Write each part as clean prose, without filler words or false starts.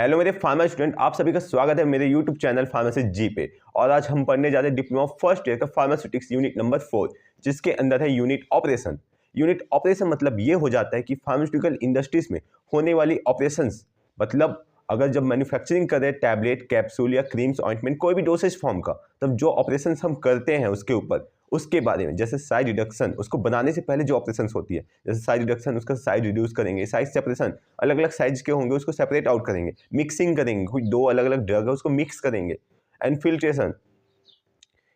Hello मेरे pharma student, आप सभी का स्वागत है मेरे यूट्यूब चैनल फार्मेसी जी पे। और आज हम पढ़ने जा रहे हैं डिप्लोमा फर्स्ट ईयर का फार्मास्यूटिक्स यूनिट नंबर 4, जिसके अंदर है यूनिट ऑपरेशन। यूनिट ऑपरेशन मतलब ये हो जाता है कि फार्मास्यूटिकल इंडस्ट्रीज में होने वाली ऑपरेशंस, मतलब अगर जब मैन्युफैक्चरिंग करें टैबलेट, कैप्सूल या क्रीम्स, ऑइंटमेंट, कोई भी डोसेज फॉर्म का, तब जो ऑपरेशन हम करते हैं उसके ऊपर, उसके बारे में। जैसे साइज रिडक्शन, उसको बनाने से पहले जो ऑपरेशंस होती है, जैसे साइज रिडक्शन, उसका साइज रिड्यूस करेंगे। साइज सेपरेशन, अलग अलग साइज के होंगे उसको सेपरेट आउट करेंगे। मिक्सिंग करेंगे, कोई दो अलग अलग ड्रग है उसको मिक्स करेंगे। एंड फिल्ट्रेशन,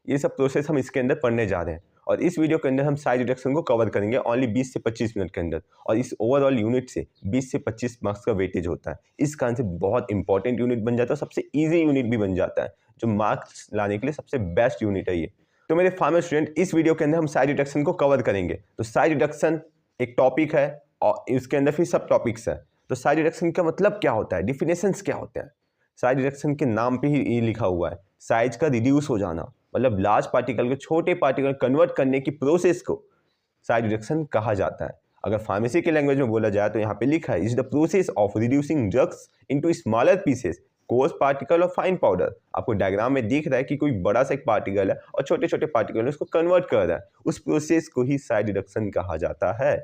ये सब प्रोसेस हम इसके अंदर पढ़ने जा रहे हैं। और इस वीडियो के अंदर हम साइज रिडक्शन को कवर करेंगे ओनली 20 से 25 मिनट के अंदर। और इस ओवरऑल यूनिट से 20 से 25 मार्क्स का वेटेज होता है। इस कारण से बहुत इंपॉर्टेंट यूनिट बन जाता है, सबसे ईजी यूनिट भी बन जाता है, जो मार्क्स लाने के लिए सबसे बेस्ट यूनिट है ये। तो मेरे फार्मा स्टूडेंट, इस वीडियो के अंदर हम साइज रिडक्शन को कवर करेंगे। तो साइज रिडक्शन एक टॉपिक है और इसके अंदर फिर सब टॉपिक्स है। तो साइज रिडक्शन का मतलब क्या होता है, डिफिनेशंस क्या होते हैं। साइज रिडक्शन के नाम पे ही ये लिखा हुआ है, साइज का रिड्यूस हो जाना, मतलब लार्ज पार्टिकल को छोटे पार्टिकल कन्वर्ट करने की प्रोसेस को साइज रिडक्शन कहा जाता है। अगर फार्मेसी के लैंग्वेज में बोला जाए तो यहाँ पे लिखा है, is the process of reducing drugs into smaller pieces, coarse particle और फाइन पाउडर। आपको डायग्राम में दिख रहा है कि कोई बड़ा सा एक पार्टिकल है और छोटे छोटे पार्टिकल है उसको कन्वर्ट कर रहा है, उस प्रोसेस को ही साइज रिडक्शन कहा जाता है।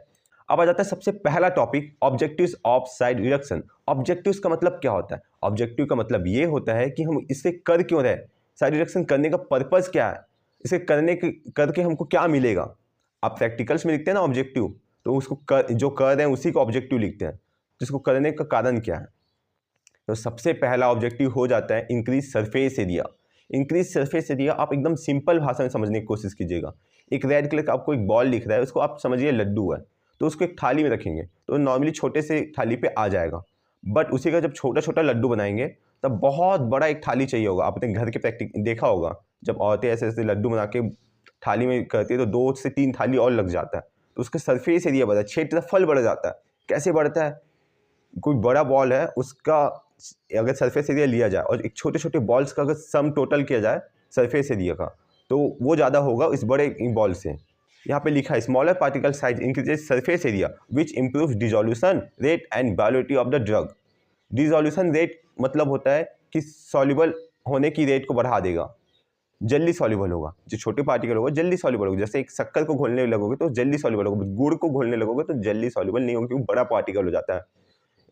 अब आ जाता है सबसे पहला topic, objectives of size reduction. Objectives का मतलब क्या होता है। ऑब्जेक्टिव का मतलब ये होता है कि हम इसे कर क्यों रहे, साइज रिडक्शन करने का पर्पस क्या है, इसे करके हमको क्या मिलेगा। आप प्रैक्टिकल्स में लिखते हैं ना ऑब्जेक्टिव, तो उसको जो कर रहे हैं उसी को ऑब्जेक्टिव लिखते हैं, जिसको करने का कारण क्या है। तो सबसे पहला ऑब्जेक्टिव हो जाता है increase surface area. Increase surface area आप एकदम सिंपल भाषा में समझने की कोशिश कीजिएगा। एक रेड कलर का आपको एक बॉल दिख रहा है, उसको आप समझिए लड्डू है, तो उसको एक थाली में रखेंगे तो नॉर्मली छोटे से थाली पे आ जाएगा। बट उसी का जब छोटा छोटा लड्डू बनाएंगे तब बहुत बड़ा एक थाली चाहिए होगा। आपने घर के प्रैक्टिक देखा होगा, जब औरतें ऐसे ऐसे लड्डू बना के थाली में करती है तो 2 से 3 थाली और लग जाता है, तो उसका सरफेस एरिया बढ़ता है, क्षेत्रफल बढ़ जाता है। कैसे बढ़ता है, कोई बड़ा बॉल है उसका अगर सरफेस एरिया लिया जाए और एक छोटे छोटे बॉल्स का अगर सम टोटल किया जाए सरफेस एरिया का, तो वो ज़्यादा होगा इस बड़े बॉल से। यहाँ पे लिखा है smaller particle size increases surface area which improve dissolution rate and bioavailability of the drug. Dissolution rate मतलब होता है कि सॉल्युबल होने की रेट को बढ़ा देगा, जल्दी सॉल्युबल होगा। जो छोटे पार्टिकल होगा जल्दी सॉल्युबल होगा, जैसे एक शक्कर को घोलने लगोगे तो जल्दी सॉल्युबल होगा, गुड़ को घोलने लगोगे तो जल्दी सॉल्युबल नहीं होगा क्योंकि बड़ा पार्टिकल हो जाता है।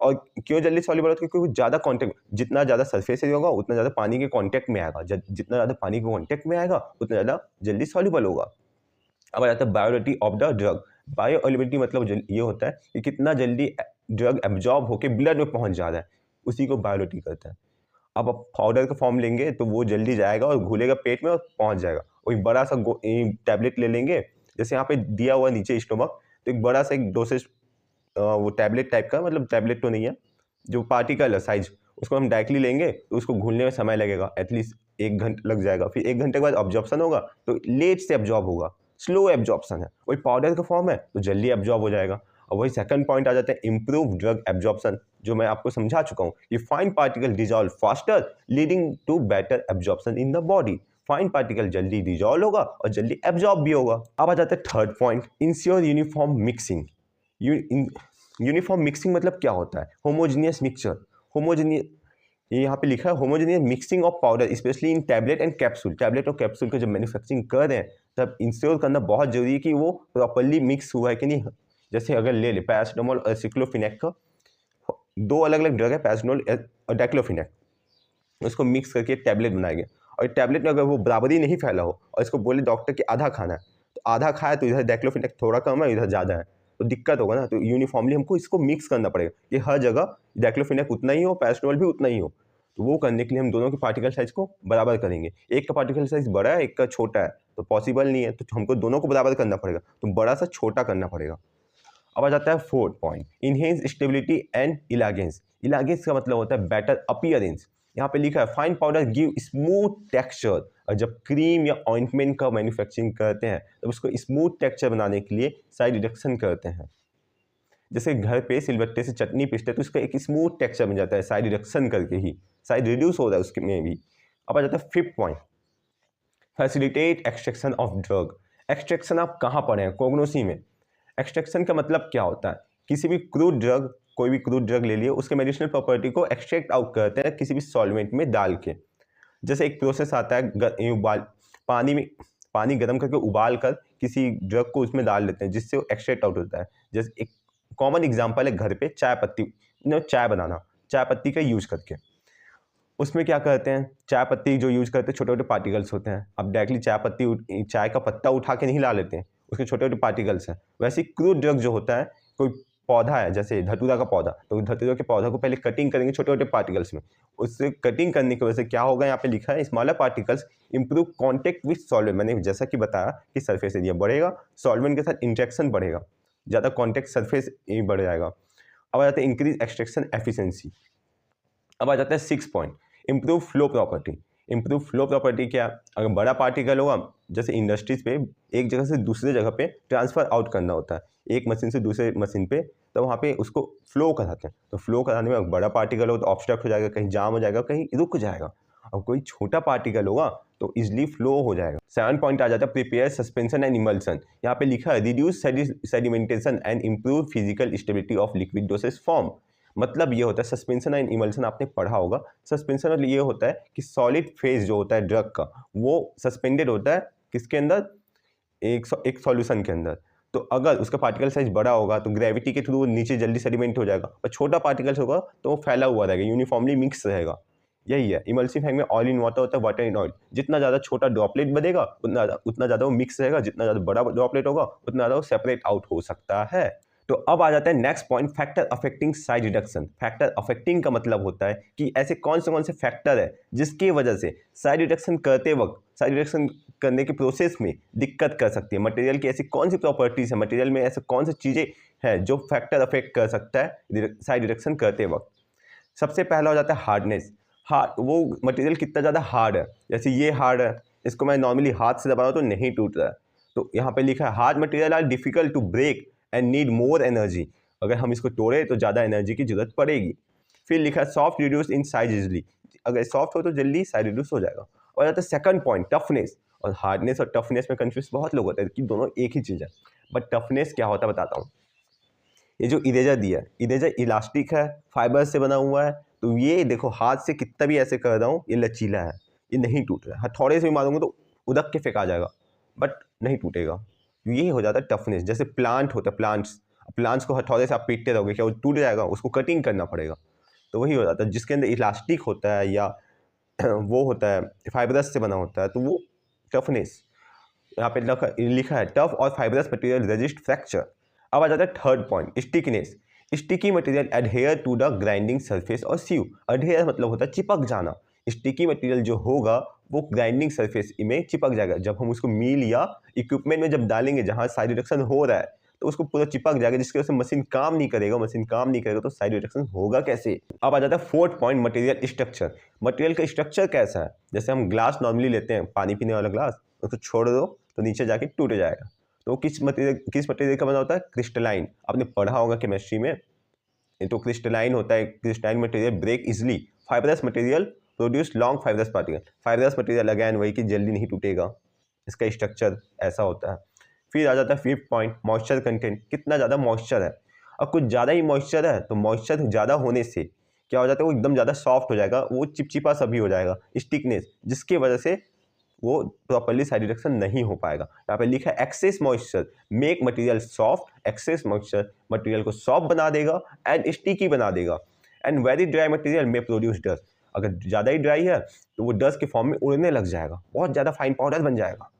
और क्यों जल्दी सॉल्युबल होता है, क्योंकि ज़्यादा कांटेक्ट, जितना ज़्यादा सरफेस एरिया होगा उतना ज़्यादा पानी के कांटेक्ट में आएगा, जितना ज़्यादा पानी के कांटेक्ट में आएगा उतना ज़्यादा जल्दी सॉल्युबल होगा। अब आ जाता है bioavailability of the drug. Bioavailability मतलब ये होता है कि कितना जल्दी ड्रग एब्जॉर्ब होकर ब्लड में पहुंच जा रहा है, उसी को बायोलिटी करता है। अब आप पाउडर का फॉर्म लेंगे तो वो जल्दी जाएगा और घुलेगा पेट में और पहुंच जाएगा। और एक बड़ा सा टैबलेट ले लेंगे, जैसे यहाँ पे दिया हुआ नीचे स्टोमक, तो एक बड़ा सा एक डोसेज वो टैबलेट टाइप का, मतलब टैबलेट तो नहीं है, जो पार्टिकल है साइज, उसको हम डायरेक्टली लेंगे तो उसको घुलने में समय लगेगा, एटलीस्ट 1 घंटा लग जाएगा। फिर 1 घंटे के बाद ऑब्जॉर्प्शन होगा तो लेट से एब्जॉर्ब होगा, स्लो एब्जॉर्प्शन है। वही पाउडर का फॉर्म है तो जल्दी एब्जॉर्ब हो जाएगा। और वही सेकंड पॉइंट आ जाता है इम्प्रूव ड्रग एब्जॉर्प्शन, जो मैं आपको समझा चुका हूँ कि fine particle dissolve faster leading to better absorption in the body. Fine particle जल्दी डिजॉल्व होगा और जल्दी एब्जॉर्ब भी होगा। अब आ जाता है third point, ensure uniform mixing. Uniform mixing मतलब क्या होता है, होमोजीनियस मिक्सचर। होमोजीनियस, ये यहाँ पे लिखा है homogeneous mixing of powder specially in tablet and capsule. Tablet और कैप्सूल का जब मैन्युफैक्चरिंग कर रहे हैं तब इंश्योर करना बहुत जरूरी है कि वो प्रॉपरली मिक्स हुआ है कि नहीं। जैसे अगर ले ले पैरासीटामोल और साइक्लोफिनेक का, 2 अलग अलग ड्रग है, पैरासीटामोल और डाइक्लोफिनेक, उसको मिक्स करके एक टैबलेट बनाया गया। और टैबलेट में अगर वो बराबरी नहीं फैला हो और इसको बोले डॉक्टर कि आधा खाना है, तो आधा खाया तो इधर डाइक्लोफिनेक थोड़ा कम है, इधर ज़्यादा है, तो दिक्कत होगा ना। तो यूनिफॉर्मली हमको इसको मिक्स करना पड़ेगा कि हर जगह डाइक्लोफिनेक उतना ही हो, पैरासीटामोल भी उतना ही हो। तो वो करने के लिए हम दोनों के पार्टिकल साइज को बराबर करेंगे। एक का पार्टिकल साइज बड़ा है, एक का छोटा है, तो पॉसिबल नहीं है, तो हमको दोनों को बराबर करना पड़ेगा, तो बड़ा सा छोटा करना पड़ेगा। अब आ जाता है fourth point, enhance stability and elegance. Elegance का मतलब होता है बेटर अपीयरेंस। यहाँ पे लिखा है fine powder give smooth texture. और जब क्रीम या ऑइंटमेंट का मैन्युफैक्चरिंग करते हैं तब उसको स्मूथ टेक्सचर बनाने के लिए साइड रिडक्शन करते हैं। जैसे घर पे सिलबट्टे से चटनी पीसते तो उसका एक स्मूथ टेक्सचर बन जाता है साइड रिडक्शन करके ही, साइड रिड्यूस हो रहा है उसके में भी। अब आ जाता है fifth point, facilitate extraction of drug. Extraction आप कहाँ पढ़े हैं, कोग्नोसी में। एक्सट्रैक्शन का मतलब क्या होता है, किसी भी क्रूड ड्रग कोई भी क्रूड ड्रग ले लिए, उसके मेडिसिनल प्रॉपर्टी को एक्सट्रैक्ट आउट करते हैं किसी भी सॉल्वेंट में डाल के। जैसे एक प्रोसेस आता है, उबाल पानी गर्म करके उबाल कर किसी ड्रग को उसमें डाल लेते हैं जिससे वो एक्सट्रैक्ट आउट होता है। जैसे एक कॉमन एग्जांपल है घर पे चाय बनाना, चाय पत्ती का यूज करके। उसमें क्या करते हैं, चाय पत्ती जो यूज करते हैं छोटे छोटे पार्टिकल्स होते हैं। अब डायरेक्टली चाय का पत्ता उठा के नहीं ला लेते हैं, उसके छोटे छोटे पार्टिकल्स हैं। वैसे क्रूड ड्रग जो होता है, कोई पौधा है जैसे धतूरा का पौधा, तो धतूरा के पौधा को पहले कटिंग करेंगे छोटे छोटे पार्टिकल्स में। उससे कटिंग करने की वजह से क्या होगा, यहाँ पे लिखा है smaller particles improve contact with solvent. मैंने जैसा कि बताया कि सरफेस एरिया बढ़ेगा, सॉल्वेंट के साथ इंटरेक्शन बढ़ेगा, ज़्यादा कॉन्टेक्ट सरफेस बढ़ जाएगा। अब आ जाता है इंक्रीज एक्सट्रैक्शन एफिशिएंसी। अब आ जाता है 6 point, improve flow property. Improve flow property क्या, अगर बड़ा पार्टिकल होगा, जैसे इंडस्ट्रीज पे एक जगह से दूसरे जगह पे ट्रांसफ़र आउट करना होता है, एक मशीन से दूसरे मशीन पे, तो वहाँ पे उसको फ्लो कराते हैं। तो फ्लो कराने में बड़ा पार्टिकल हो तो ऑब्स्ट्रक्ट हो जाएगा, कहीं जाम हो जाएगा, कहीं रुक जाएगा। अब कोई छोटा पार्टिकल होगा तो इजिली फ्लो हो जाएगा। 7 पॉइंट आ जाता है प्रिपेयर सस्पेंशन एंड इमल्सन। यहाँ पे लिखा है reduce sedimentation and improve physical stability of liquid dosage form. मतलब ये होता है, सस्पेंशन एंड इमल्सन आपने पढ़ा होगा। सस्पेंशन मतलब ये होता है कि सॉलिड फेज जो होता है ड्रग का, वो सस्पेंडेड होता है किसके अंदर, एक सॉल्यूशन के अंदर। तो अगर उसका पार्टिकल साइज बड़ा होगा तो ग्रेविटी के थ्रू नीचे जल्दी सेडिमेंट हो जाएगा, और छोटा पार्टिकल्स होगा तो वो फैला हुआ रहेगा, यूनिफॉर्मली मिक्स रहेगा। यही है इमल्सिफाइंग में ऑयल इन वाटर होता है, वाटर इन ऑयल। जितना ज़्यादा छोटा ड्रॉपलेट बनेगा उतना ज़्यादा वो मिक्स रहेगा, जितना ज़्यादा बड़ा ड्रॉपलेट होगा उतना ज़्यादा वो सेपरेट आउट हो सकता है। तो अब आ जाता है next point, factor affecting side reduction. Factor affecting का मतलब होता है कि ऐसे कौन से फैक्टर है जिसकी वजह से साइड रिडक्शन करते वक्त, साइड रिडक्शन करने के प्रोसेस में दिक्कत कर सकती है। मटेरियल की ऐसी कौन सी प्रॉपर्टीज है, मटेरियल में ऐसे कौन सी चीज़ें हैं जो फैक्टर अफेक्ट कर सकता है साइड रिडक्शन करते वक्त। सबसे पहला हो जाता है हार्डनेस। वो मटेरियल कितना ज़्यादा हार्ड है, जैसे ये हार्ड है, इसको मैं नॉर्मली हाथ से दबा रहा हूँ तो नहीं टूट रहा है। तो यहाँ पे लिखा है hard material are difficult to break and need more energy. अगर हम इसको तोड़े तो ज़्यादा एनर्जी की जरूरत पड़ेगी। फिर लिखा है soft reduce in size easily. अगर सॉफ्ट हो तो जल्दी साइज रिड्यूस हो जाएगा। और आता है सेकंड पॉइंट, टफनेस। और हार्डनेस और टफनेस में कंफ्यूज बहुत लोग होते हैं कि दोनों एक ही चीज़ है, बट टफनेस क्या होता है बताता हूँ। ये जो इरेजर दिया है, इरेजर इलास्टिक है, फाइबर से बना हुआ है। तो ये देखो हाथ से कितना भी ऐसे कर रहा हूँ, ये लचीला है, ये नहीं टूट रहा है। हथौड़े से भी मारूंगा तो उदक के फेंका जाएगा, बट नहीं टूटेगा। ये हो जाता है टफनेस। जैसे प्लांट होता है, प्लांट्स को हथौड़े से आप पीटते रहोगे, क्या वो टूट जाएगा? उसको कटिंग करना पड़ेगा। तो वही हो जाता है, जिसके अंदर इलास्टिक होता है या वो होता है फाइबरस से बना होता है, तो वो टफनेस। यहाँ पे लिखा है टफ और फाइबरस मटेरियल रेजिस्ट फ्रैक्चर। अब आ जाता है third point, stickiness. Sticky material adhere to the grinding surface और सीव। एडहेयर मतलब होता है चिपक जाना। स्टिकी मटेरियल जो होगा वो ग्राइंडिंग सरफेस में चिपक जाएगा। जब हम उसको मील या इक्विपमेंट में जब डालेंगे जहाँ साइड रिडक्शन हो रहा है, तो उसको पूरा चिपक जाएगा, जिसकी वजह से मशीन काम नहीं करेगा तो साइड रिडक्शन होगा कैसे। अब आ जाता है fourth point, material structure. Material का स्ट्रक्चर कैसा है, जैसे हम ग्लास नॉर्मली लेते हैं, पानी पीने वाला ग्लास, उसको छोड़ दो तो नीचे जाके टूट जाएगा। तो किस मटेरियल का बना होता है? क्रिस्टलाइन। आपने पढ़ा होगा केमिस्ट्री में, तो क्रिस्टलाइन होता है। Crystalline material break easily. Fibrous material produce long fibrous particle. Fibrous material again वही कि जल्दी नहीं टूटेगा, इसका स्ट्रक्चर ऐसा होता है। फिर आ जाता है फिफ्थ पॉइंट, मॉइस्चर कंटेंट। कितना ज़्यादा मॉइस्चर है, और कुछ ज़्यादा ही मॉइस्चर है तो मॉइस्चर ज़्यादा होने से क्या हो जाता है, वो एकदम ज़्यादा सॉफ्ट हो जाएगा, वो चिपचिपा सा भी हो जाएगा, स्टिकनेस, जिसकी वजह से वो प्रॉपर्ली साइड रिडक्शन नहीं हो पाएगा। यहाँ पे लिखा है excess moisture make material soft. Excess moisture material को सॉफ्ट बना देगा एंड स्टिकी बना देगा। एंड वेरी ड्राई मटेरियल में प्रोड्यूस डस्ट। अगर ज़्यादा ही ड्राई है तो वो डस्ट के फॉर्म में उड़ने लग जाएगा, बहुत ज़्यादा फाइन पाउडर बन जाएगा।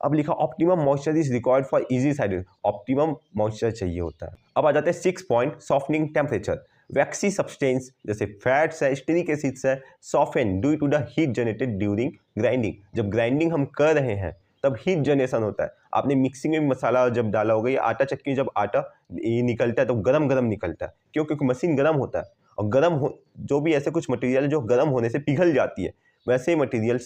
अब लिखा optimum moisture is required for easy side. Optimum moisture चाहिए होता है। अब आ जाते हैं 6 point, softening temperature. Waxy substance जैसे फैट्स है, स्टेरिक एसिड्स है, soften due to the heat generated during grinding. जब ग्राइंडिंग हम कर रहे हैं तब हीट जनरेशन होता है। आपने मिक्सिंग में मसाला जब डाला होगा, या आटा चक्की जब आटा ये निकलता है तो गरम गरम निकलता है, क्यों? क्योंकि मशीन गरम होता है, और गरम हो जो भी ऐसे कुछ मटेरियल जो गरम होने से पिघल जाती है, वैसे ही मटेरियल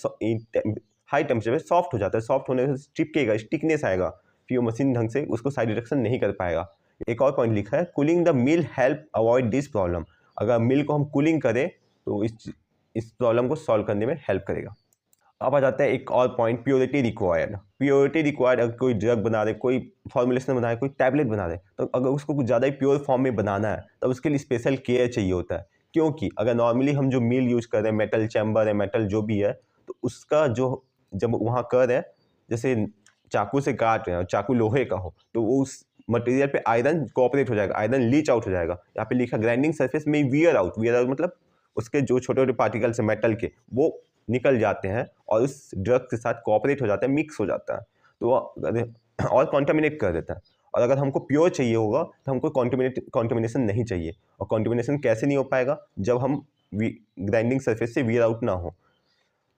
हाई टेम्परेचर पे सॉफ्ट हो जाता है। सॉफ्ट होने से चिपकेगा, स्टिकनेस आएगा, फिर वो मशीन ढंग से उसको साइड रिडक्शन नहीं कर पाएगा। एक और पॉइंट लिखा है, cooling the mill help avoid this problem. अगर मिल को हम कूलिंग करें तो इस प्रॉब्लम को सॉल्व करने में हेल्प करेगा। अब आ जाता है एक और point, purity required. Purity required, अगर कोई ड्रग बना रहे, कोई फॉर्मुलेशन बना रहे, कोई टैबलेट बना रहे, तो अगर उसको कुछ ज़्यादा ही प्योर फॉर्म में बनाना है तो उसके लिए स्पेशल केयर चाहिए होता है। क्योंकि अगर नॉर्मली हम जो मील यूज कर रहे हैं, मेटल चैम्बर है, मेटल जो भी है, तो उसका जो जब वहाँ कर रहे हैं, जैसे चाकू से काट रहे हैं और चाकू लोहे का हो, तो वो उस मटेरियल पे आयरन कोऑपरेट हो जाएगा, आयरन लीच आउट हो जाएगा। यहाँ पे लिखा ग्राइंडिंग सरफेस में वियर आउट मतलब उसके जो छोटे छोटे पार्टिकल्स हैं मेटल के, वो निकल जाते हैं और उस ड्रग के साथ कोऑपरेट हो जाता है, मिक्स हो जाता है, तो और कॉन्टामिनेट कर देता है। और अगर हमको प्योर चाहिए होगा तो हमको कॉन्टामिनेशन नहीं चाहिए। और कॉन्टामिनेशन कैसे नहीं हो पाएगा, जब हम ग्राइंडिंग सरफेस से वियर आउट ना हो।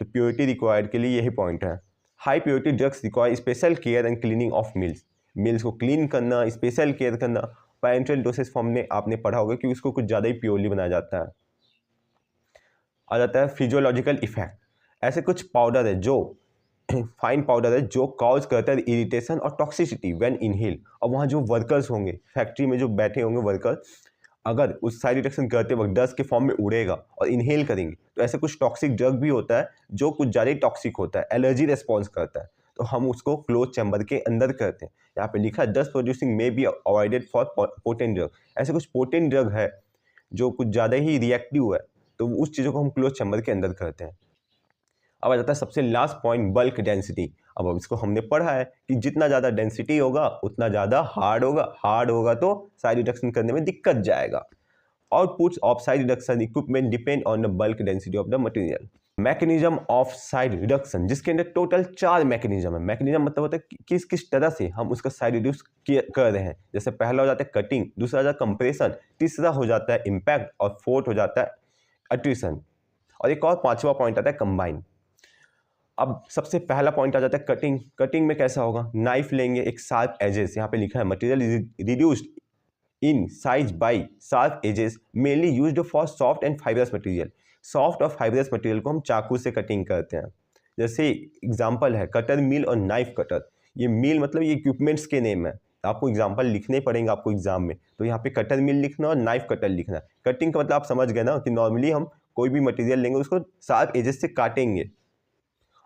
तो प्योरिटी रिक्वायर्ड के लिए यही पॉइंट है। High purity drugs require special care and cleaning of mills को क्लीन करना, स्पेशल केयर करना। पैरेंटल डोसेज फॉर्म में आपने पढ़ा होगा कि उसको कुछ ज़्यादा ही प्योरली बनाया जाता है। आ जाता है फिजियोलॉजिकल इफेक्ट। ऐसे कुछ पाउडर है जो फाइन पाउडर है जो कॉज करता है इरिटेशन और टॉक्सिसिटी व्हेन इनहेल। और वहाँ जो वर्कर्स होंगे फैक्ट्री में, जो बैठे होंगे वर्कर, अगर उस साइड रिडक्शन करते वक्त डस्ट के फॉर्म में उड़ेगा और इनहेल करेंगे तो ऐसे कुछ टॉक्सिक ड्रग भी होता है जो कुछ ज़्यादा ही टॉक्सिक होता है, एलर्जी रेस्पॉन्स करता है, तो हम उसको क्लोज चैम्बर के अंदर करते हैं। यहाँ पे लिखा है dust producing may be avoided for potent drug. ऐसे कुछ पोटेंट ड्रग है जो कुछ ज़्यादा ही रिएक्टिव है, तो उस चीज़ों को हम क्लोज चैम्बर के अंदर करते हैं। अब आ जाता है सबसे लास्ट पॉइंट, बल्क डेंसिटी। अब इसको हमने पढ़ा है कि जितना ज़्यादा डेंसिटी होगा उतना ज़्यादा हार्ड होगा तो साइड रिडक्शन करने में दिक्कत जाएगा। Outputs of side reduction equipment depend on the bulk density of the material. Mechanism of side reduction, जिसके अंदर टोटल 4 मैकेनिज्म है। मैकेनिज्म मतलब होता है कि किस तरह से हम उसका साइड रिड्यूस कर रहे हैं। जैसे पहला हो जाता है कटिंग, दूसरा हो जाता है कंप्रेशन, तीसरा हो जाता है इम्पैक्ट और फोर्थ हो जाता है अट्रिशन। और एक और 5वां पॉइंट आता है कंबाइन। अब सबसे पहला पॉइंट आ जाता है कटिंग। कटिंग में कैसा होगा, नाइफ लेंगे, एक शार्प एजेस, यहाँ पे लिखा है material is reduced in size by sharp edges mainly used for soft and fibrous material. Soft और फाइबरस मटेरियल को हम चाकू से कटिंग करते हैं। जैसे एग्जांपल है कटर मिल और नाइफ कटर। ये मिल मतलब ये इक्विपमेंट्स के नेम है, आपको एग्जांपल लिखने पड़ेंगे आपको एग्जाम में, तो यहाँ पे कटर मिल लिखना और नाइफ कटर लिखना। कटिंग का मतलब आप समझ गए ना कि नॉर्मली हम कोई भी मटेरियल लेंगे उसको शार्प एजेस से काटेंगे।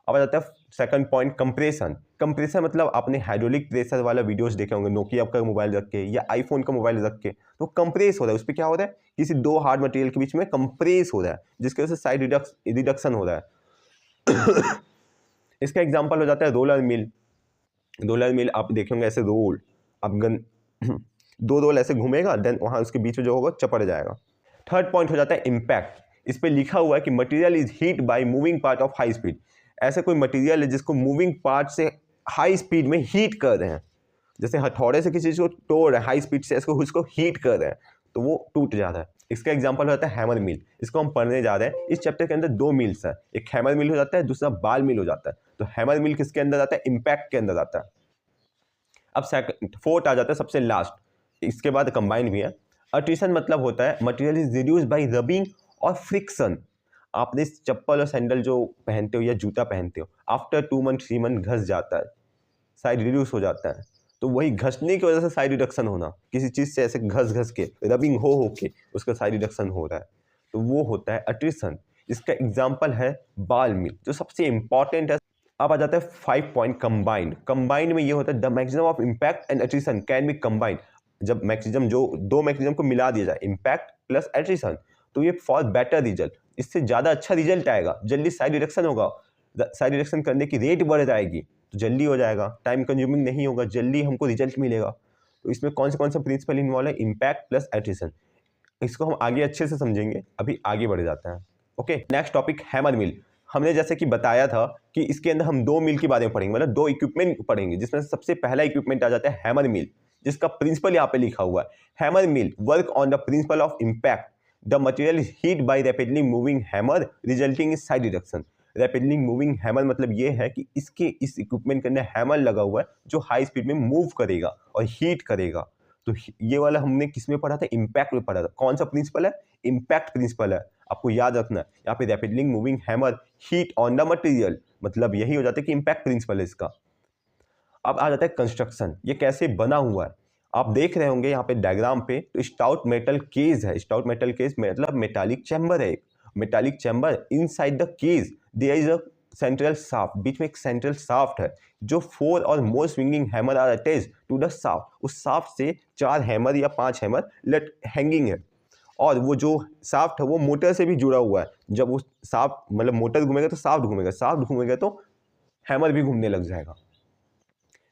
अब आ जाता है सेकंड पॉइंट, कंप्रेशन। कंप्रेशन मतलब आपने हाइड्रोलिक प्रेशर वाला वीडियोस देखे होंगे, नोकिया का मोबाइल रख के या आईफोन का मोबाइल रख के, तो कंप्रेस हो रहा है, उस पर क्या हो रहा है, किसी दो हार्ड मटेरियल के बीच में कंप्रेस हो रहा है, जिसकी वजह से साइड रिडक्शन हो रहा है। इसका एग्जाम्पल हो जाता है रोलर मिल। रोलर मिल आप देखेंगे ऐसे रोल, आप दो रोल ऐसे घूमेगा, देन वहाँ उसके बीच में जो होगा चपड़ जाएगा। थर्ड पॉइंट हो जाता है इम्पैक्ट। इस पर लिखा हुआ है कि material is heat by moving part of high speed. ऐसे कोई मटेरियल है जिसको मूविंग पार्ट से हाई स्पीड में हीट कर रहे हैं, जैसे हथौड़े से किसी चीज़ को तोड़ रहे हैं हाई स्पीड से, उसको हीट कर रहे हैं तो वो टूट जाता है। इसका एग्जांपल हो जाता है हैमर मिल। इसको हम पढ़ने जा रहे हैं। इस चैप्टर के अंदर 2 मिल्स है, एक हैमर मिल हो जाता है, दूसरा बाल मिल हो जाता है। तो हैमर मिल किसके अंदर आता है, इम्पैक्ट के अंदर आता है। अब फोर्थ आ जाता है सबसे लास्ट, इसके बाद कंबाइन भी है। अट्रिशन मतलब होता है material is reduce by rubbing और फ्रिक्शन। आपने चप्पल और सैंडल जो पहनते हो या जूता पहनते हो, आफ्टर 2 मंथ 3 मंथ घस जाता है, साइड रिड्यूस हो जाता है, तो वही घसने की वजह से साइड रिडक्शन होना, किसी चीज़ से ऐसे घस के रबिंग हो के उसका साइड रिडक्शन हो रहा है, तो वो होता है अट्रिशन। इसका एग्जाम्पल है बाल मिल, जो सबसे इंपॉर्टेंट है। अब आ जाता है 5 पॉइंट कंबाइंड। कंबाइंड में ये होता है the maximum of impact and attrition can be combined. जब मैक्सिमम जो 2 मैक्सिमम को मिला दिया जाए, इम्पैक्ट प्लस अट्रिशन, तो ये फॉर बेटर रिजल्ट, इससे ज़्यादा अच्छा रिजल्ट आएगा, जल्दी साइड रिडक्शन होगा, साइड रिडक्शन करने की रेट बढ़ जाएगी, तो जल्दी हो जाएगा, टाइम कंज्यूमिंग नहीं होगा, जल्दी हमको रिजल्ट मिलेगा। तो इसमें कौन सा प्रिंसिपल इन्वॉल्व है, इम्पैक्ट प्लस एट्रिशन। इसको हम आगे अच्छे से समझेंगे, अभी आगे बढ़ जाता है। Okay, next topic hammer mill. हमने जैसे कि बताया था कि इसके अंदर हम 2 मिल के बारे में पढ़ेंगे, मतलब 2 इक्विपमेंट पढ़ेंगे, जिसमें सबसे पहला इक्विपमेंट आ जाता है हैमर मिल, जिसका प्रिंसिपल यहाँ पे लिखा हुआ है। Hammer mill work on the principle of impact. The material is heat bye rapidly moving hammer resulting in side reduction. Rapidly moving hammer मतलब ये है कि इस इक्विपमेंट के अंदर हैमर लगा हुआ है जो हाई स्पीड में मूव करेगा और हीट करेगा। तो ये वाला हमने किस में पढ़ा था, इम्पैक्ट में पढ़ा था। कौन सा प्रिंसिपल है, इम्पैक्ट प्रिंसिपल है, आपको याद रखना है। यहाँ पे rapidly moving hammer heat on the material, मतलब यही हो जाता है कि इम्पैक्ट प्रिंसिपल है इसका। अब आ जाता है कंस्ट्रक्शन, ये कैसे बना हुआ है। आप देख रहे होंगे यहाँ पे डायग्राम पे, तो स्टाउट मेटल केज है। स्टाउट मेटल केज मतलब मेटालिक चैम्बर है, metallic chamber. Inside the cage there is a central shaft, बीच में एक सेंट्रल साफ्ट है जो 4 और more swinging hammer are attached to the shaft. उस साफ्ट से 4 हैमर या 5 हैमर लट हैंगिंग है, और वो जो साफ्ट है वो मोटर से भी जुड़ा हुआ है। जब वो साफ्ट मतलब मोटर घूमेगा तो साफ्ट घूमेगा, साफ्ट घूमेगा तो हैमर भी घूमने लग जाएगा।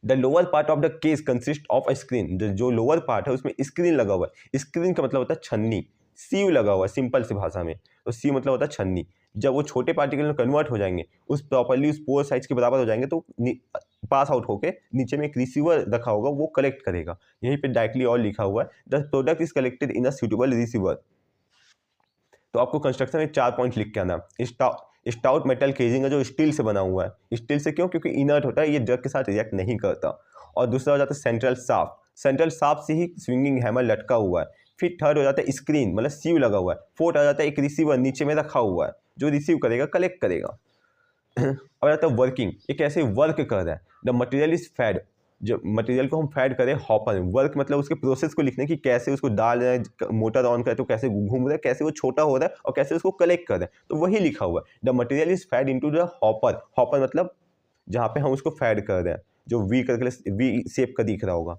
The lower part of the case consist of a screen, जो लोअर पार्ट है उसमें स्क्रीन लगा हुआ है। स्क्रीन का मतलब होता है छन्नी, सीव लगा हुआ है सिंपल से भाषा में, तो सीव मतलब होता है छन्नी। जब वो छोटे पार्टिकल में कन्वर्ट हो जाएंगे, उस प्रॉपर्ली उस पोर साइज के बराबर हो जाएंगे, तो पास आउट होके नीचे में एक रिसीवर रखा होगा, वो कलेक्ट करेगा। यहीं पे डायरेक्टली और लिखा हुआ है the product is collected in a suitable receiver. तो आपको कंस्ट्रक्शन में 4 पॉइंट लिख के आना। स्टाउट मेटल केजिंग है जो स्टील से बना हुआ है। स्टील से क्यों? क्योंकि इनर्ट होता है, ये ड्रग के साथ रिएक्ट नहीं करता। और दूसरा हो जाता है सेंट्रल साफ्ट, सेंट्रल साफ्ट से ही स्विंगिंग हैमर लटका हुआ है। फिर थर्ड हो जाता है स्क्रीन, मतलब सीव लगा हुआ है। फोर्थ आ जाता है एक रिसीवर नीचे में रखा हुआ है जो रिसीव करेगा, कलेक्ट करेगा। और आता है वर्किंग, ये कैसे वर्क कर रहा है। द मटेरियल इज फेड, जब मटेरियल को हम फैड करें हॉपर में, वर्क मतलब उसके प्रोसेस को लिखने की, कैसे उसको डाल रहे हैं, मोटर ऑन करे तो कैसे घूम रहा है, कैसे वो छोटा हो रहा है और कैसे उसको कलेक्ट कर रहे हैं, तो वही लिखा हुआ है। The material is fed into the hopper, hopper मतलब जहाँ पे हम उसको फैड कर रहे हैं, जो वी करके वी शेप का दिख रहा होगा।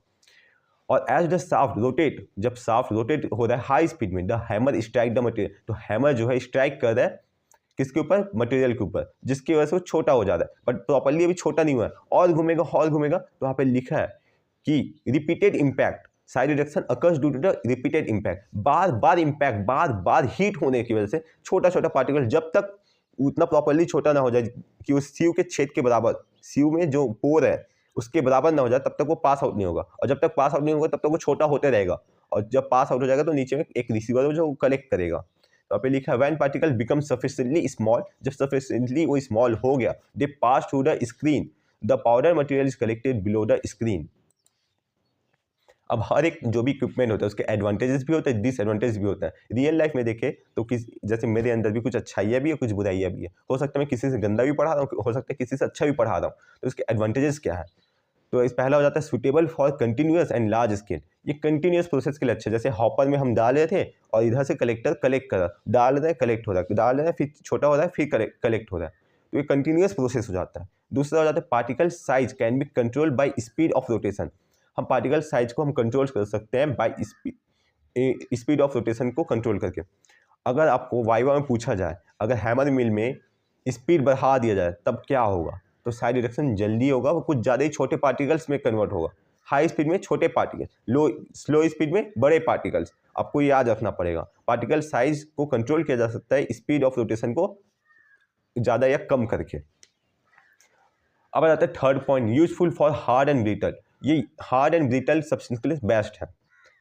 और एज द साफ्ट रोटेट, जब साफ्ट रोटेट हो रहा है हाई स्पीड में, the hammer strike the material, तो हैमर जो है स्ट्राइक कर रहा है किसके ऊपर? मटेरियल के ऊपर, जिसकी वजह से वो छोटा हो जाता है। बट प्रॉपर्ली अभी छोटा नहीं हुआ है, और घूमेगा और घूमेगा। तो वहाँ पे लिखा है कि repeated impact side reduction occurs due to the repeated impact, बार बार इम्पैक्ट, बार बार हीट होने की वजह से छोटा छोटा पार्टिकल, जब तक उतना प्रॉपर्ली छोटा ना हो जाए कि उस सीव के छेद के बराबर, सीव में जो पोर है उसके बराबर ना हो जाए, तब तक वो पास आउट नहीं होगा। और जब तक पास आउट नहीं होगा तब तक वो छोटा होते रहेगा। और जब पास आउट हो जाएगा तो नीचे में एक रिसीवर हो जो कलेक्ट करेगा। तो यहाँ पे लिखा है when particle become sufficiently small, जब सफिशिएंटली वो स्मॉल हो गया, they pass through the screen, the powder material is collected below the screen. अब हर एक जो भी इक्विपमेंट होता है उसके एडवांटेजेस भी होते हैं, डिसएडवांटेज भी होता है। रियल लाइफ में देखें तो जैसे मेरे अंदर भी कुछ अच्छाइयाँ भी है, कुछ बुराइयाँ भी है। हो सकता है मैं किसी से गंदा भी पढ़ा रहा हूँ, हो सकता है किसी से अच्छा भी पढ़ा रहा हूँ। तो उसके एडवांटेजेस क्या है? तो इस पहला हो जाता है suitable for continuous and large scale, ये कंटिन्यूअस प्रोसेस के लिए अच्छा है। जैसे हॉपर में हम डाल रहे थे और इधर से कलेक्टर कलेक्ट कर रहा, डाल रहे हैं कलेक्ट हो रहा है, डाल रहे हैं फिर छोटा हो रहा है फिर कलेक्ट हो रहा है, तो ये कंटिन्यूअस प्रोसेस हो जाता है। दूसरा हो जाता है particle size can be control by speed of rotation, हम पार्टिकल साइज को हम कंट्रोल कर सकते हैं बाय स्पीड ऑफ रोटेशन को कंट्रोल करके। अगर आपको वाइवा में पूछा जाए अगर हैमर मिल में स्पीड बढ़ा दिया जाए तब क्या होगा, तो साइड रिडक्शन जल्दी होगा, वो कुछ ज़्यादा ही छोटे पार्टिकल्स में कन्वर्ट होगा। हाई स्पीड में छोटे पार्टिकल, स्लो स्पीड में बड़े पार्टिकल्स। आपको याद रखना पड़ेगा, पार्टिकल साइज को कंट्रोल किया जा सकता है स्पीड ऑफ रोटेशन को ज़्यादा या कम करके। अब आ जाता है third point, useful for hard and brittle. ये हार्ड एंड ब्रिटल सब्सटेंस के लिए बेस्ट है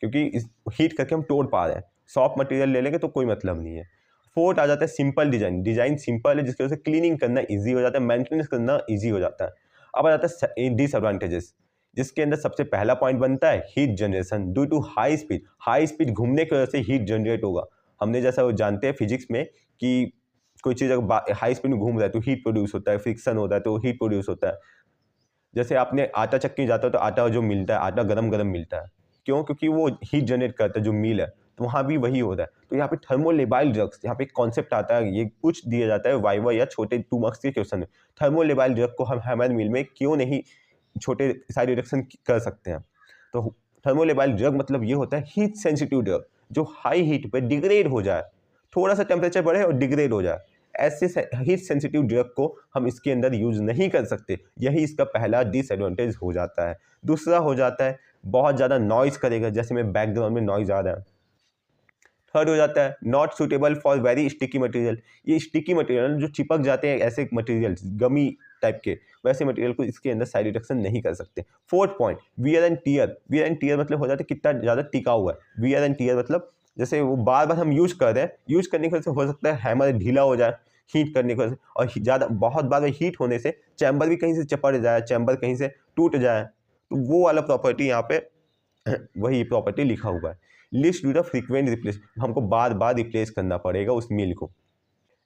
क्योंकि इस हीट करके हम तोड़ पा रहे हैं। सॉफ्ट मटेरियल ले लेंगे तो कोई मतलब नहीं है। फोर्थ आ जाता है सिंपल डिजाइन, डिजाइन सिंपल है जिसकी वजह से क्लीनिंग करना इजी हो जाता है, मेंटेनेंस करना इजी हो जाता है। अब आ जाता है डिसएडवांटेजेस, जिसके अंदर सबसे पहला पॉइंट बनता है heat generation due to high speed. High speed घूमने की वजह से हीट जनरेट होगा। हमने जैसा वो जानते हैं फिजिक्स में कि कोई चीज़ अगर हाई स्पीड में घूम रहा है तो हीट प्रोड्यूस होता है, फ्रिक्शन होता है तो हीट प्रोड्यूस होता है। जैसे आपने आटा चक्की में जाता है तो आटा जो मिलता है, आटा गरम गरम मिलता है, क्यों? क्योंकि वो हीट जनरेट करता है जो मिल है, तो वहाँ भी वही होता है। तो यहाँ पे थर्मोलेबाइल ड्रग्स, यहाँ पे एक कॉन्सेप्ट आता है, ये पूछ दिया जाता है वाइवा या छोटे 2 मार्क्स के क्वेश्चन में। थर्मोलेबाइल ड्रग को हम हैमर मिल में क्यों नहीं छोटे साइड रिडक्शन कर सकते हैं? तो थर्मोलेबाइल ड्रग मतलब ये होता है हीट सेंसिटिव ड्रग, जो हाई हीट पे डिग्रेड हो जाए, थोड़ा सा टेम्परेचर बढ़े और डिग्रेड हो जाए। ऐसे हीट सेंसिटिव ड्रग को हम इसके अंदर यूज नहीं कर सकते, यही इसका पहला डिसएडवांटेज हो जाता है। दूसरा हो जाता है बहुत ज़्यादा नॉइज करेगा, जैसे में बैकग्राउंड में नॉइज आ रहा है। थर्ड हो जाता है not suitable for very sticky material, ये स्टिकी मटेरियल जो चिपक जाते हैं, ऐसे मटेरियल गमी टाइप के, वैसे मटेरियल को इसके अंदर साइड रिडक्शन नहीं कर सकते। Fourth point wear and tear, wear and tear मतलब हो जाता है कितना ज़्यादा टिका हुआ है। वियर एंड टियर मतलब जैसे वो बार बार हम यूज कर रहे हैं, यूज करने की वजह से हो सकता है हैमर ढीला हो जाए हीट करने की वजह से, और ज़्यादा बहुत बार हीट होने से चैम्बर भी कहीं से चपड़ जाए, चैम्बर कहीं से टूट जाए, तो वो वाला प्रॉपर्टी यहाँ पे वही प्रॉपर्टी लिखा हुआ है। List do the frequent replace, हमको बार बार रिप्लेस करना पड़ेगा उस मिल को।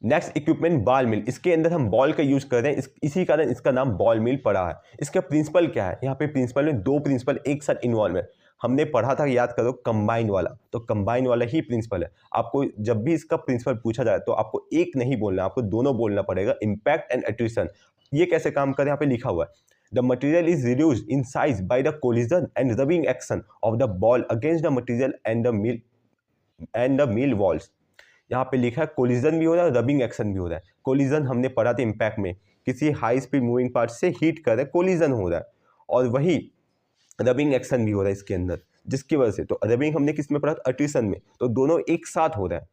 नेक्स्ट इक्विपमेंट बॉल मिल, इसके अंदर हम बॉल का यूज कर रहे हैं, इसी कारण इसका नाम बॉल मिल पड़ा है। इसका प्रिंसिपल क्या है? यहाँ पे प्रिंसिपल में 2 प्रिंसिपल एक साथ इन्वॉल्व है। हमने पढ़ा था, याद करो, कंबाइन वाला। तो कंबाइन वाला ही प्रिंसिपल है। आपको जब भी इसका प्रिंसिपल पूछा जाए तो आपको एक नहीं बोलना, आपको दोनों बोलना पड़ेगा, इम्पैक्ट एंड एट्रिशन। ये कैसे काम करे, यहाँ पे लिखा हुआ है, the material is reduced in size by the collision and rubbing action of the ball against the material and the mill walls. यहाँ पे लिखा है कोलिजन भी हो रहा है, रबिंग एक्शन भी हो रहा है। कोलिजन हमने पढ़ा था इम्पैक्ट में, किसी हाई स्पीड मूविंग पार्ट से हीट कर रहे, कोलिजन हो रहा है, और वही रबिंग एक्शन भी हो रहा है इसके अंदर, जिसकी वजह से, तो रबिंग हमने किस में पढ़ा था, अट्रिशन में, तो दोनों एक साथ हो रहा है।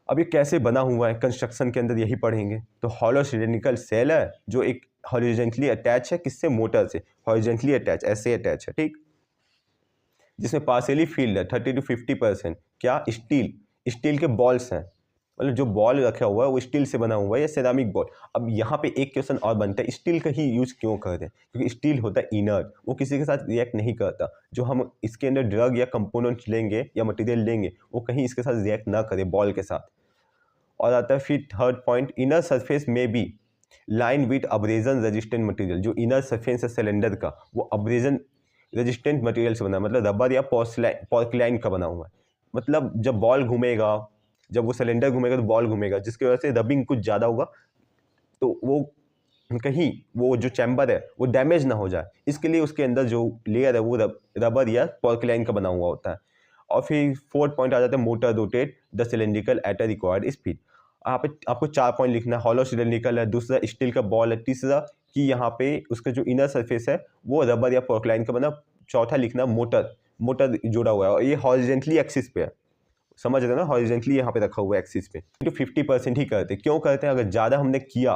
अब ये कैसे बना हुआ है, कंस्ट्रक्शन के अंदर यही पढ़ेंगे। तो हॉलो सिलिंड्रिकल सेल है जो एक हॉरिजॉन्टली अटैच है, किससे, मोटर से, हॉरिजॉन्टली अटैच, ऐसे अटैच है, ठीक, जिसमें पार्शियली फील्ड है 30 to 50%, क्या, स्टील के बॉल्स हैं, मतलब जो बॉल रखा हुआ है वो स्टील से बना हुआ है या सेरामिक बॉल। अब यहाँ पे एक क्वेश्चन और बनता है, स्टील का ही यूज क्यों करते हैं, क्योंकि स्टील होता है इनर्ट, वो किसी के साथ रिएक्ट नहीं करता। जो हम इसके अंदर ड्रग या कंपोनेंट्स लेंगे या मटेरियल लेंगे वो कहीं इसके साथ रिएक्ट ना करे बॉल के साथ। और आता है फिर थर्ड पॉइंट, इनर सरफेस में be line with abrasion resistant material. जो इनर सरफेस है सिलेंडर का वो अब्रेजन रेजिस्टेंट मटेरियल से बना है, मतलब रबर या पोर्सलाइन का बना हुआ है। मतलब जब बॉल घूमेगा, जब वो सिलेंडर घूमेगा तो बॉल घूमेगा, जिसकी वजह से रबिंग कुछ ज़्यादा होगा, तो वो कहीं वो जो चैम्बर है वो डैमेज ना हो जाए, इसके लिए उसके अंदर जो लेयर है वो रबर या पोर्सलाइन का बना हुआ होता है। और फिर फोर्थ पॉइंट आ जाता है, motor rotate the cylindrical at a required speed. यहाँ पे आपको 4 पॉइंट लिखना है, हॉलो सिलेंड्रिकल है, दूसरा स्टील का बॉल है, तीसरा कि यहाँ पे उसका जो इनर सरफेस है वो रबर या पोर्सलाइन का बना, चौथा लिखना मोटर जुड़ा हुआ है, और ये हॉरिजॉन्टली एक्सिस पे है, समझ रहे हो ना, हॉरिजॉन्टली यहाँ पे रखा हुआ है एक्सिस पे। तो 50% ही करते, क्यों करते हैं, अगर ज़्यादा हमने किया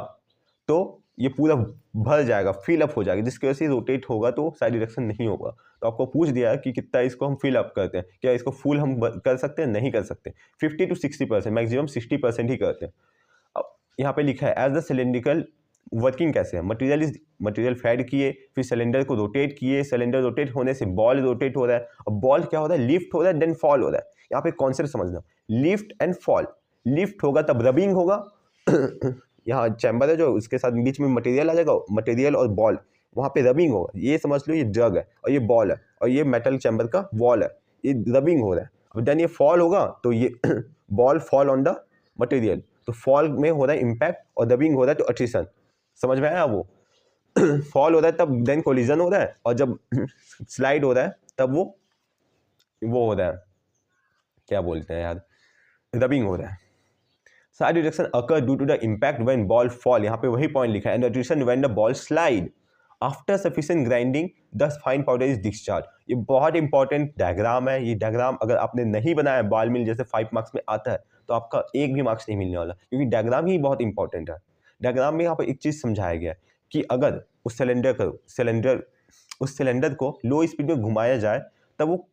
तो ये पूरा भर जाएगा, फिल अप हो जाएगा, जिसकी वजह से रोटेट होगा तो साइड डायरेक्शन नहीं होगा। तो आपको पूछ दिया है कि कितना इसको हम फिल अप करते हैं, क्या इसको फुल हम कर सकते हैं, नहीं कर सकते, 50 to 60%, मैक्सिमम 60% ही करते हैं। अब यहाँ पे लिखा है एज द सिलेंड्रिकल वर्किंग कैसे है, मटेरियल फैड किए, फिर सिलेंडर को रोटेट किए, सिलेंडर रोटेट होने से बॉल रोटेट हो रहा है, और बॉल क्या हो रहा है, लिफ्ट हो रहा है, देन फॉल हो रहा है। यहाँ पे कॉन्सेप्ट समझना, लिफ्ट एंड फॉल, लिफ्ट होगा तब रबिंग होगा यहाँ चैम्बर है जो उसके साथ बीच में मटेरियल आ जाएगा, मटेरियल और बॉल, वहाँ पे रबिंग होगा, ये समझ लो, ये ड्रग है और ये बॉल है और ये मेटल चैम्बर का वॉल है, ये रबिंग हो रहा है। अब देन ये फॉल होगा तो ये ball fall on the material, तो फॉल में हो रहा है इम्पैक्ट और रबिंग हो रहा है तो अट्रिशन, समझ में आया। वो फॉल हो रहा है तब देन कोलिजन हो रहा है, और जब स्लाइड हो रहा है तब वो हो रहा है, क्या बोलते हैं यार, रबिंग हो रहा है। Side deduction occur due to the impact when ball fall, यहाँ पे वही पॉइंट लिखा है, and attrition when the ball slide after sufficient grinding the fine powder is discharge. ये बहुत इंपॉर्टेंट डायग्राम है, ये डायग्राम अगर आपने नहीं बनाया बॉल मिल जैसे 5 मार्क्स में आता है तो आपका एक भी मार्क्स नहीं मिलने वाला, क्योंकि डायग्राम ही बहुत इंपॉर्टेंट है। डायग्राम में यहाँ पर एक चीज़ समझाया गया है कि अगर उस सिलेंडर को लो स्पीड में घुमाया जाए तब वो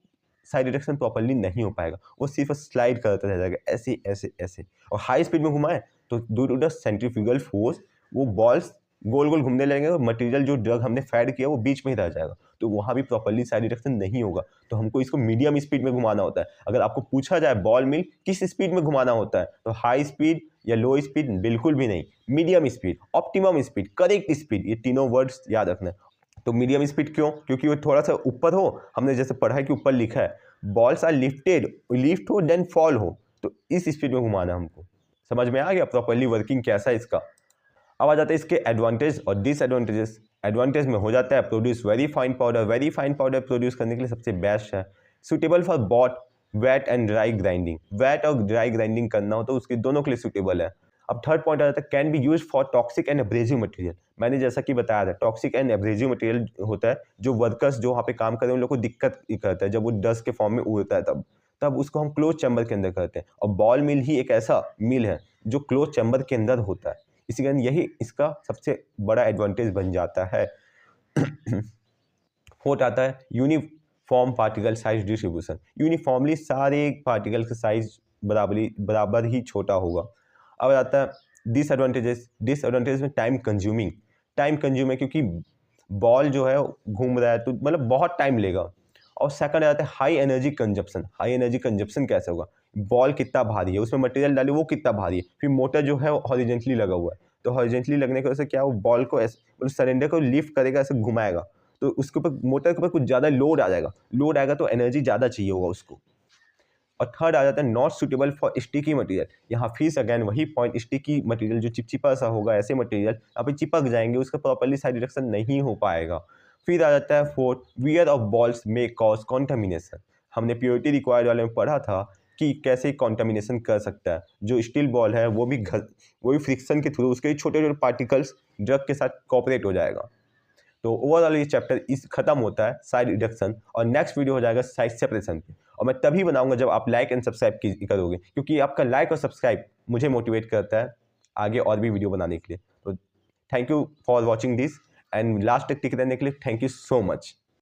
साइड डिरेक्शन प्रॉपर्ली नहीं हो पाएगा, वो सिर्फ स्लाइड करता रह जाएगा ऐसे ऐसे ऐसे। और हाई स्पीड में घुमाए तो due to the centrifugal force वो बॉल्स गोल गोल घूमने लगेंगे और मटेरियल जो ड्रग हमने फैड किया वो बीच में ही रह जाएगा, तो वहाँ भी प्रॉपर्ली साइड डिरेक्शन नहीं होगा। तो हमको इसको मीडियम स्पीड में घुमाना होता है। अगर आपको पूछा जाए बॉल मिल किस स्पीड में घुमाना होता है, तो हाई स्पीड या लो स्पीड बिल्कुल भी नहीं, medium speed, optimum speed, correct speed, ये तीनों वर्ड्स याद रखना है। तो मीडियम स्पीड क्यों, क्योंकि वो थोड़ा सा ऊपर हो, हमने जैसे पढ़ा है कि ऊपर लिखा है बॉल्स आर लिफ्टेड, लिफ्ट हो देन फॉल हो, तो इस स्पीड में घुमाना हमको। समझ में आ गया प्रॉपर्ली वर्किंग कैसा है इसका। अब आ जाता है इसके एडवांटेज और डिसएडवांटेजेस। एडवांटेज में हो जाता है produce very fine powder produce करने के लिए सबसे बेस्ट है, suitable for both wet and dry grinding, wet और ड्राई ग्राइंडिंग करना हो तो उसके दोनों के लिए सुटेबल है। अब थर्ड पॉइंट आ जाता है can be use for toxic and abrasive material. मैंने जैसा कि बताया था टॉक्सिक एंड एब्रेसिव मटेरियल होता है जो वर्कर्स जो वहाँ पे काम करते हैं उन लोग को दिक्कत करता है, जब वो डस्ट के फॉर्म में उड़ता है तब उसको हम क्लोज चैम्बर के अंदर करते हैं, और बॉल मिल ही एक ऐसा मिल है जो क्लोज चैम्बर के अंदर होता है, इसी कारण यही इसका सबसे बड़ा एडवांटेज बन जाता है। फोर्थ आता है uniform particle size distribution, uniformly सारे पार्टिकल का साइज बराबर ही छोटा होगा। अब आता है डिसएडवांटेज में टाइम कंज्यूमिंग है, क्योंकि बॉल जो है घूम रहा है तो मतलब बहुत टाइम लेगा। और सेकंड आता है हाई एनर्जी कंजप्शन कैसे होगा, बॉल कितना भारी है, उसमें मटेरियल डाले वो कितना भारी है, फिर मोटर जो है हॉरिजॉन्टली लगा हुआ है, तो हॉरिजॉन्टली लगने की वजह से क्या वो बॉल को मतलब सिलेंडर को लिफ्ट करेगा, ऐसे घुमाएगा, तो उसके ऊपर मोटर के ऊपर कुछ ज़्यादा लोड आ जाएगा, लोड आएगा तो एनर्जी ज़्यादा चाहिए होगा उसको। और थर्ड आ जाता है not suitable for sticky material. यहाँ फिर से अगैन वही पॉइंट, स्टिकी मटेरियल जो चिपचिपा सा होगा, ऐसे मटेरियल यहाँ पे चिपक जाएंगे, उसका प्रॉपर्ली साइड रिडक्शन नहीं हो पाएगा। फिर आ जाता है fourth, wear off balls may cause contamination. हमने प्योरिटी रिक्वायर्ड वाले में पढ़ा था कि कैसे कॉन्टामिनेशन कर सकता है। जो स्टील बॉल है वो भी फ्रिक्शन के थ्रू उसके छोटे छोटे पार्टिकल्स ड्रग के साथ कॉपरेट हो जाएगा। तो ओवरऑल ये चैप्टर इस खत्म होता है साइड रिडक्शन, और नेक्स्ट वीडियो हो जाएगा साइड सेपरेशन पे। और मैं तभी बनाऊंगा जब आप लाइक एंड सब्सक्राइब करोगे, क्योंकि आपका लाइक और सब्सक्राइब मुझे मोटिवेट करता है आगे और भी वीडियो बनाने के लिए। तो thank you for watching this, and last तक टिक रहने के लिए थैंक यू सो मच।